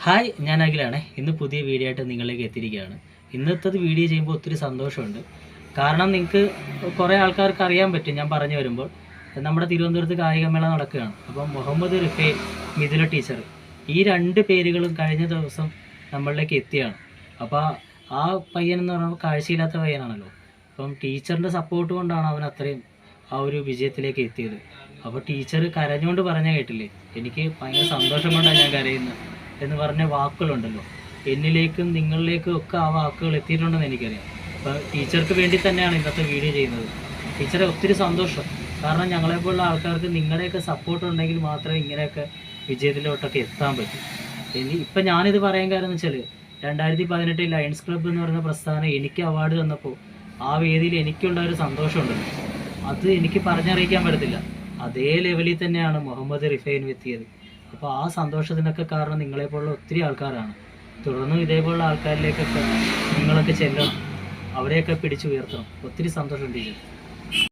Hi, ഞാൻ അഖിലാണ്. ഇന്ന് പുതിയ വീഡിയോ ആയിട്ട് നിങ്ങളിലേക്ക് എത്തിയിരിക്കുകയാണ്. ഇന്നത്തെ വീഡിയോ ചെയ്യുമ്പോൾ ഒത്തിരി സന്തോഷമുണ്ട്. കാരണം നിങ്ങൾക്ക് കുറേ ആൾക്കാർക്ക് അറിയാൻ പറ്റും ഞാൻ പറഞ്ഞു വരുമ്പോൾ നമ്മുടെ തിരുവനന്തപുരത്ത് കായികമേള നടക്കുകയാണ്. അപ്പം മുഹമ്മദ് റിഫൈൻ, മിഥുല ടീച്ചർ, ഈ രണ്ട് പേരുകളും കഴിഞ്ഞ ദിവസം നമ്മളിലേക്ക് എത്തിയാണ്. അപ്പോൾ ആ പയ്യൻ എന്ന് പറയുമ്പോൾ കാഴ്ചയില്ലാത്ത പയ്യനാണല്ലോ. അപ്പം ടീച്ചറിൻ്റെ സപ്പോർട്ട് കൊണ്ടാണ് അവൻ അത്രയും ആ ഒരു വിജയത്തിലേക്ക് എത്തിയത്. അപ്പോൾ ടീച്ചർ കരഞ്ഞുകൊണ്ട് പറഞ്ഞ കേട്ടില്ലേ, എനിക്ക് ഭയങ്കര സന്തോഷം കൊണ്ടാണ് ഞാൻ കരയുന്നത് എന്ന് പറഞ്ഞ വാക്കുകളുണ്ടല്ലോ, എന്നിലേക്കും നിങ്ങളിലേക്കും ഒക്കെ ആ വാക്കുകൾ എത്തിയിട്ടുണ്ടെന്ന് എനിക്കറിയാം. അപ്പോൾ ടീച്ചർക്ക് വേണ്ടി തന്നെയാണ് ഇന്നത്തെ വീഡിയോ ചെയ്യുന്നത്. ടീച്ചറെ ഒത്തിരി സന്തോഷം. കാരണം ഞങ്ങളെപ്പോലുള്ള ആൾക്കാർക്ക് നിങ്ങളുടെയൊക്കെ സപ്പോർട്ട് ഉണ്ടെങ്കിൽ മാത്രമേ ഇങ്ങനെയൊക്കെ വിജയത്തിലോട്ടൊക്കെ എത്താൻ പറ്റൂ. ഇപ്പം ഞാനിത് പറയാൻ കാരണം എന്ന് വെച്ചാൽ 2018 ലയൺസ് ക്ലബ്ബ് എന്ന് പറയുന്ന പ്രസ്ഥാനം എനിക്ക് അവാർഡ് തന്നപ്പോൾ ആ വേദിയിൽ എനിക്കുള്ള ഒരു സന്തോഷമുണ്ടല്ലോ, അത് എനിക്ക് പറഞ്ഞറിയിക്കാൻ പറ്റത്തില്ല. അതേ ലെവലിൽ തന്നെയാണ് മുഹമ്മദ് റിഫൈനും എത്തിയത്. അപ്പോൾ ആ സന്തോഷത്തിനൊക്കെ കാരണം നിങ്ങളെപ്പോലുള്ള ഒത്തിരി ആൾക്കാരാണ്. തുടർന്നും ഇതേപോലുള്ള ആൾക്കാരിലേക്കൊക്കെ നിങ്ങളൊക്കെ ചെല്ലണം, അവരെയൊക്കെ പിടിച്ചുയർത്തണം. ഒത്തിരി സന്തോഷം ടീച്ചർ.